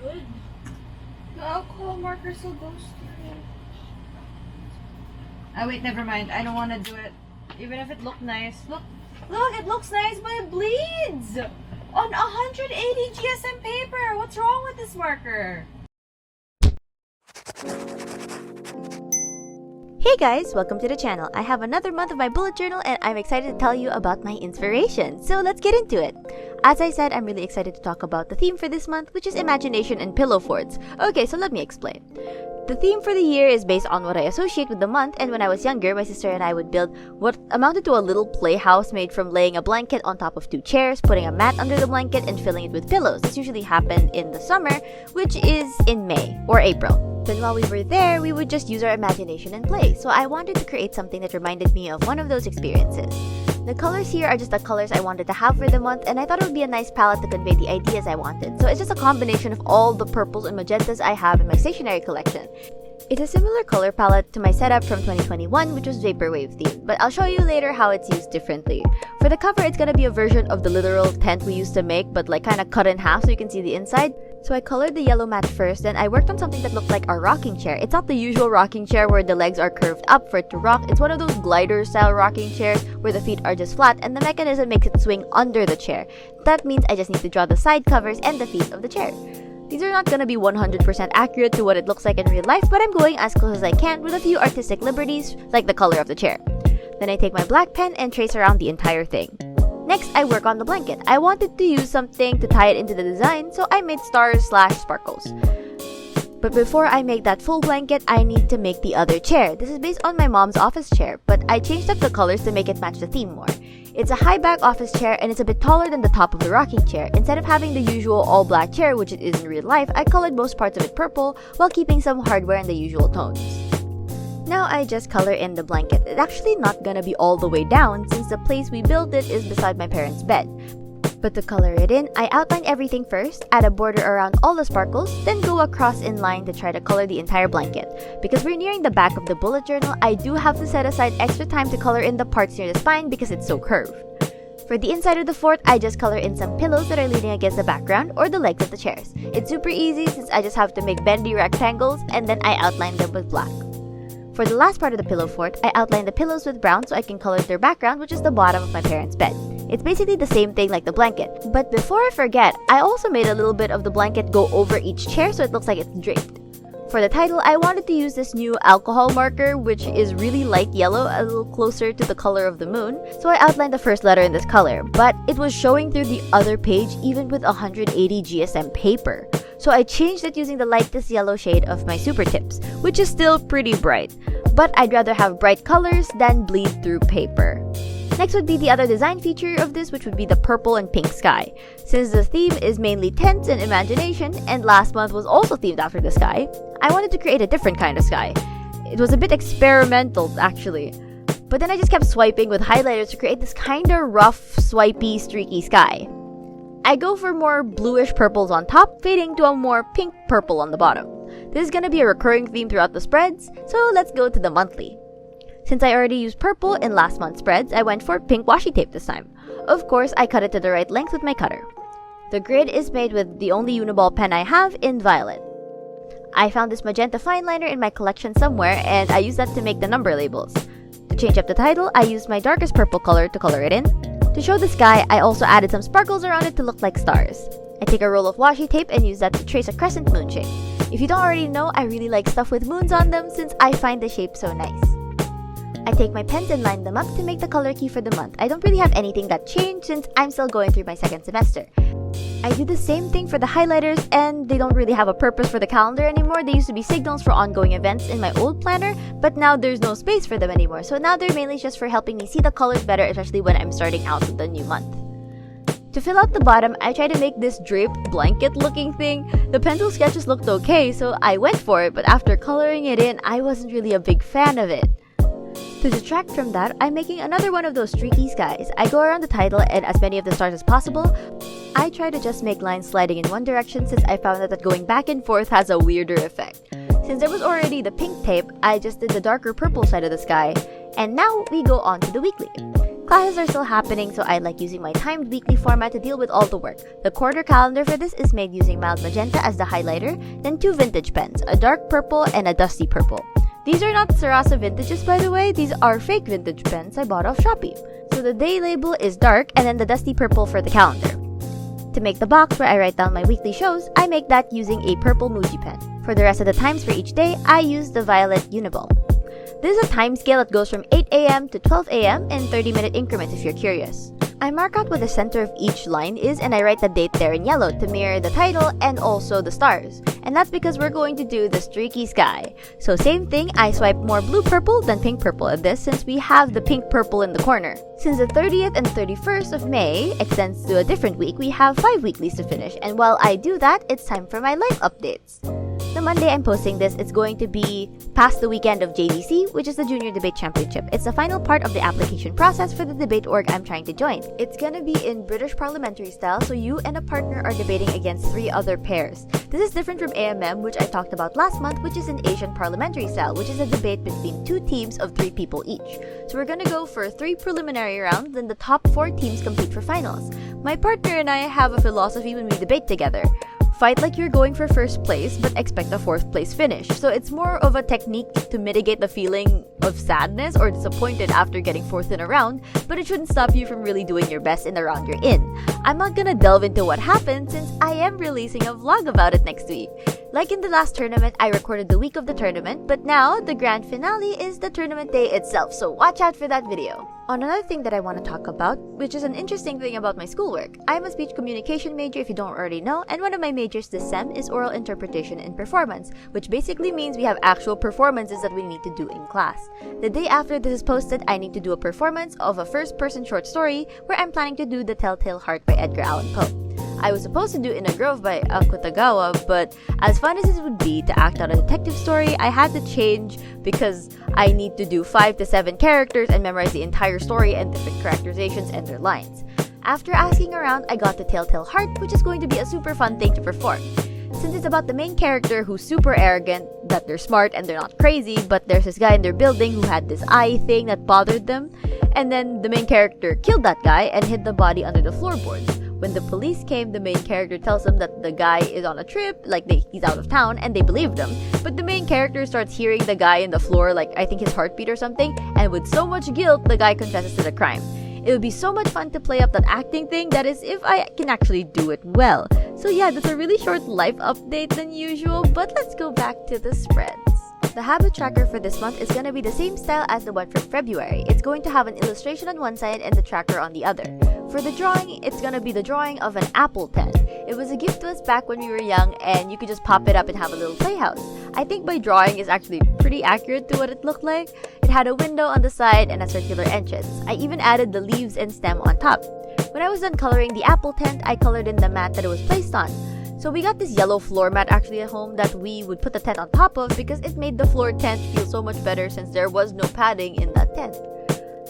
good. The alcohol marker still goes through. Ah, wait, never mind. I don't want to do it. Even if it looked nice. Look, it looks nice, but it bleeds! On 180 GSM paper! What's wrong with this marker? Hey guys, welcome to the channel. I have another month of my bullet journal and I'm excited to tell you about my inspiration. So let's get into it. As I said, I'm really excited to talk about the theme for this month, which is imagination and pillow forts. Okay, so let me explain. The theme for the year is based on what I associate with the month, and when I was younger, my sister and I would build what amounted to a little playhouse made from laying a blanket on top of 2 chairs, putting a mat under the blanket, and filling it with pillows. This usually happened in the summer, which is in May or April. Then while we were there, we would just use our imagination and play, so I wanted to create something that reminded me of one of those experiences. The colors here are just the colors I wanted to have for the month, and I thought it would be a nice palette to convey the ideas I wanted. So it's just a combination of all the purples and magentas I have in my stationery collection. It's a similar color palette to my setup from 2021, which was Vaporwave themed, but I'll show you later how it's used differently. For the cover, it's gonna be a version of the literal tent we used to make, but like kinda cut in half so you can see the inside. So I colored the yellow mat first, then I worked on something that looked like a rocking chair. It's not the usual rocking chair where the legs are curved up for it to rock. It's one of those glider style rocking chairs where the feet are just flat and the mechanism makes it swing under the chair. That means I just need to draw the side covers and the feet of the chair. These are not gonna be 100% accurate to what it looks like in real life, but I'm going as close as I can with a few artistic liberties, like the color of the chair. Then I take my black pen and trace around the entire thing. Next, I work on the blanket. I wanted to use something to tie it into the design, so I made stars/sparkles. But before I make that full blanket, I need to make the other chair. This is based on my mom's office chair, but I changed up the colors to make it match the theme more. It's a high back office chair and it's a bit taller than the top of the rocking chair. Instead of having the usual all black chair, which it is in real life, I colored most parts of it purple while keeping some hardware in the usual tones. Now I just color in the blanket. It's actually not gonna be all the way down since the place we built it is beside my parents' bed. But to color it in, I outline everything first, add a border around all the sparkles, then go across in line to try to color the entire blanket. Because we're nearing the back of the bullet journal, I do have to set aside extra time to color in the parts near the spine because it's so curved. For the inside of the fort, I just color in some pillows that are leaning against the background or the legs of the chairs. It's super easy since I just have to make bendy rectangles and then I outline them with black. For the last part of the pillow fort, I outline the pillows with brown so I can color their background, which is the bottom of my parents' bed. It's basically the same thing like the blanket. But before I forget, I also made a little bit of the blanket go over each chair so it looks like it's draped. For the title, I wanted to use this new alcohol marker, which is really light yellow, a little closer to the color of the moon. So I outlined the first letter in this color, but it was showing through the other page even with 180 GSM paper. So I changed it using the lightest yellow shade of my super tips, which is still pretty bright. But I'd rather have bright colors than bleed through paper. Next would be the other design feature of this, which would be the purple and pink sky. Since the theme is mainly tents and imagination, and last month was also themed after the sky, I wanted to create a different kind of sky. It was a bit experimental, actually. But then I just kept swiping with highlighters to create this kinda rough, swipey, streaky sky. I go for more bluish purples on top, fading to a more pink purple on the bottom. This is gonna be a recurring theme throughout the spreads, so let's go to the monthly. Since I already used purple in last month's spreads, I went for pink washi tape this time. Of course, I cut it to the right length with my cutter. The grid is made with the only uniball pen I have in violet. I found this magenta fine liner in my collection somewhere and I used that to make the number labels. To change up the title, I used my darkest purple color to color it in. To show the sky, I also added some sparkles around it to look like stars. I take a roll of washi tape and use that to trace a crescent moon shape. If you don't already know, I really like stuff with moons on them since I find the shape so nice. I take my pens and line them up to make the color key for the month. I don't really have anything that changed since I'm still going through my second semester. I do the same thing for the highlighters and they don't really have a purpose for the calendar anymore. They used to be signals for ongoing events in my old planner, but now there's no space for them anymore. So now they're mainly just for helping me see the colors better, especially when I'm starting out with the new month. To fill out the bottom, I tried to make this draped blanket looking thing. The pencil sketches looked okay, so I went for it, but after coloring it in, I wasn't really a big fan of it. To detract from that, I'm making another one of those streaky skies. I go around the title and as many of the stars as possible. I try to just make lines sliding in one direction since I found that going back and forth has a weirder effect. Since there was already the pink tape, I just did the darker purple side of the sky. And now we go on to the weekly. Classes are still happening, so I like using my timed weekly format to deal with all the work. The quarter calendar for this is made using mild magenta as the highlighter, then 2 vintage pens, a dark purple and a dusty purple. These are not Sarasa vintages, by the way. These are fake vintage pens I bought off Shopee. So the day label is dark and then the dusty purple for the calendar. To make the box where I write down my weekly shows, I make that using a purple Muji pen. For the rest of the times for each day, I use the violet Uniball. This is a time scale that goes from 8 a.m. to 12 a.m. in 30-minute increments if you're curious. I mark out what the center of each line is and I write the date there in yellow to mirror the title and also the stars. And that's because we're going to do the streaky sky. So same thing, I swipe more blue-purple than pink-purple at this since we have the pink-purple in the corner. Since the 30th and 31st of May extends to a different week, we have 5 weeklies to finish. And while I do that, it's time for my life updates. The Monday I'm posting this, it's going to be past the weekend of JDC, which is the Junior Debate Championship. It's the final part of the application process for the debate org I'm trying to join. It's gonna be in British parliamentary style, so you and a partner are debating against 3 other pairs. This is different from AMM, which I talked about last month, which is in Asian parliamentary style, which is a debate between 2 teams of 3 people each. So we're gonna go for 3 preliminary rounds, then the top 4 teams compete for finals. My partner and I have a philosophy when we debate together. Fight like you're going for first place, but expect a 4th place finish. So it's more of a technique to mitigate the feeling of sadness or disappointed after getting 4th in a round, but it shouldn't stop you from really doing your best in the round you're in. I'm not gonna delve into what happened since I am releasing a vlog about it next week. Like in the last tournament, I recorded the week of the tournament, but now the grand finale is the tournament day itself, so watch out for that video. On another thing that I want to talk about, which is an interesting thing about my schoolwork. I'm a speech communication major if you don't already know, and one of my majors this sem is oral interpretation and performance, which basically means we have actual performances that we need to do in class. The day after this is posted, I need to do a performance of a first-person short story where I'm planning to do The Telltale Heart by Edgar Allan Poe. I was supposed to do In a Grove by Akutagawa, but as fun as it would be to act out a detective story, I had to change because I need to do 5 to 7 characters and memorize the entire story and different characterizations and their lines. After asking around, I got the Telltale Heart, which is going to be a super fun thing to perform. Since it's about the main character who's super arrogant, that they're smart and they're not crazy, but there's this guy in their building who had this eye thing that bothered them, and then the main character killed that guy and hid the body under the floorboards. When the police came, the main character tells them that the guy is on a trip, he's out of town, and they believed him. But the main character starts hearing the guy in the floor, I think his heartbeat or something, and with so much guilt, the guy confesses to the crime. It would be so much fun to play up that acting thing, that is, if I can actually do it well. So yeah, that's a really short life update than usual, but let's go back to the spreads. The habit tracker for this month is going to be the same style as the one from February. It's going to have an illustration on one side and the tracker on the other. For the drawing, it's going to be the drawing of an apple tent. It was a gift to us back when we were young and you could just pop it up and have a little playhouse. I think my drawing is actually pretty accurate to what it looked like. It had a window on the side and a circular entrance. I even added the leaves and stem on top. When I was done coloring the apple tent, I colored in the mat that it was placed on. So we got this yellow floor mat actually at home that we would put the tent on top of because it made the floor tent feel so much better since there was no padding in that tent.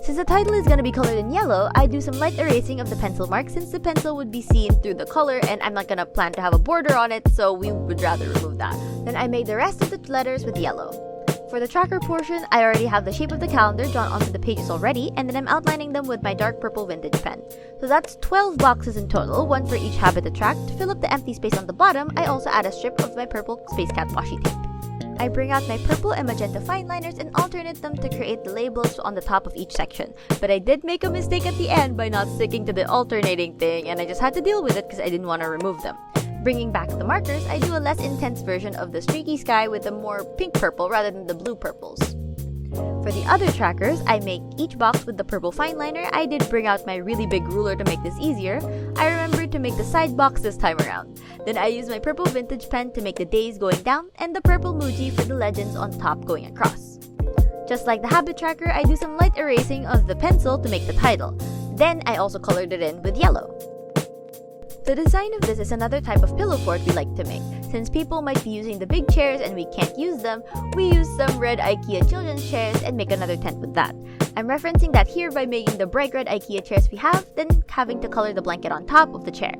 Since the title is going to be colored in yellow, I do some light erasing of the pencil mark since the pencil would be seen through the color and I'm not going to plan to have a border on it, so we would rather remove that. Then I made the rest of the letters with yellow. For the tracker portion, I already have the shape of the calendar drawn onto the pages already, and then I'm outlining them with my dark purple vintage pen. So that's 12 boxes in total, 1 for each habit to track. To fill up the empty space on the bottom, I also add a strip of my purple Space Cat washi tape. I bring out my purple and magenta fine liners and alternate them to create the labels on the top of each section. But I did make a mistake at the end by not sticking to the alternating thing, and I just had to deal with it because I didn't want to remove them. Bringing back the markers, I do a less intense version of the streaky sky with a more pink-purple rather than the blue-purples. For the other trackers, I make each box with the purple fine liner. I did bring out my really big ruler to make this easier. I remembered to make the side box this time around. Then I use my purple vintage pen to make the days going down and the purple Muji for the legends on top going across. Just like the habit tracker, I do some light erasing of the pencil to make the title. Then I also colored it in with yellow. The design of this is another type of pillow fort we like to make. Since people might be using the big chairs and we can't use them, we use some red IKEA children's chairs and make another tent with that. I'm referencing that here by making the bright red IKEA chairs we have, then having to color the blanket on top of the chair.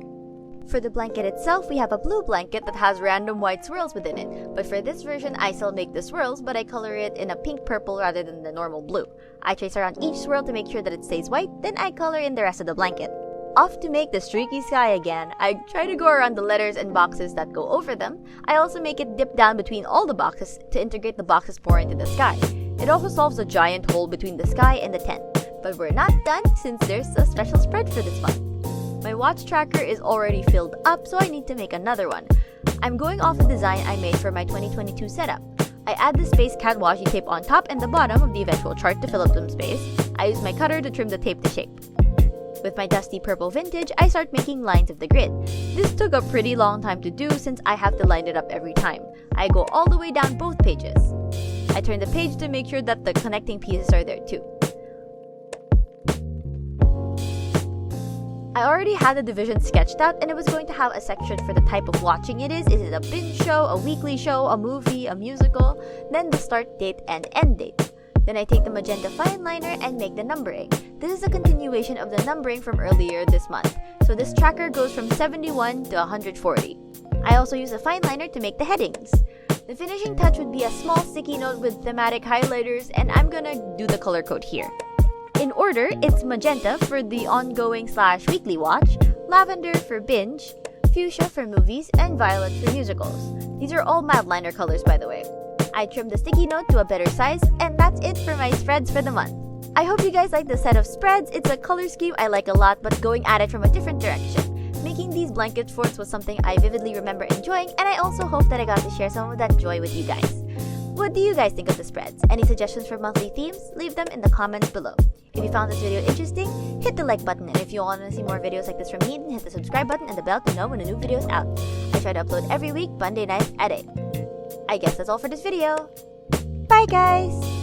For the blanket itself, we have a blue blanket that has random white swirls within it. But for this version, I still make the swirls, but I color it in a pink purple rather than the normal blue. I trace around each swirl to make sure that it stays white, then I color in the rest of the blanket. Off to make the streaky sky again. I try to go around the letters and boxes that go over them. I also make it dip down between all the boxes to integrate the boxes more into the sky. It also solves a giant hole between the sky and the tent. But we're not done since there's a special spread for this month. My watch tracker is already filled up, so I need to make another one. I'm going off a design I made for my 2022 setup. I add the space cat washi tape on top and the bottom of the eventual chart to fill up some space. I use my cutter to trim the tape to shape. With my dusty purple vintage, I start making lines of the grid. This took a pretty long time to do since I have to line it up every time. I go all the way down both pages. I turn the page to make sure that the connecting pieces are there too. I already had the division sketched out and it was going to have a section for the type of watching it is. Is it a binge show, a weekly show, a movie, a musical? Then the start date and end date. Then I take the magenta fine liner and make the numbering. This is a continuation of the numbering from earlier this month. So this tracker goes from 71 to 140. I also use a fine liner to make the headings. The finishing touch would be a small sticky note with thematic highlighters, and I'm gonna do the color code here. In order, it's magenta for the ongoing/weekly watch, lavender for binge, fuchsia for movies, and violet for musicals. These are all mild liner colors, by the way. I trimmed the sticky note to a better size, and that's it for my spreads for the month. I hope you guys like the set of spreads. It's a color scheme I like a lot, but going at it from a different direction. Making these blanket forts was something I vividly remember enjoying, and I also hope that I got to share some of that joy with you guys. What do you guys think of the spreads? Any suggestions for monthly themes? Leave them in the comments below. If you found this video interesting, hit the like button, and if you want to see more videos like this from me, then hit the subscribe button and the bell to know when a new video is out. I try to upload every week, Monday nights at 8. I guess that's all for this video. Bye guys!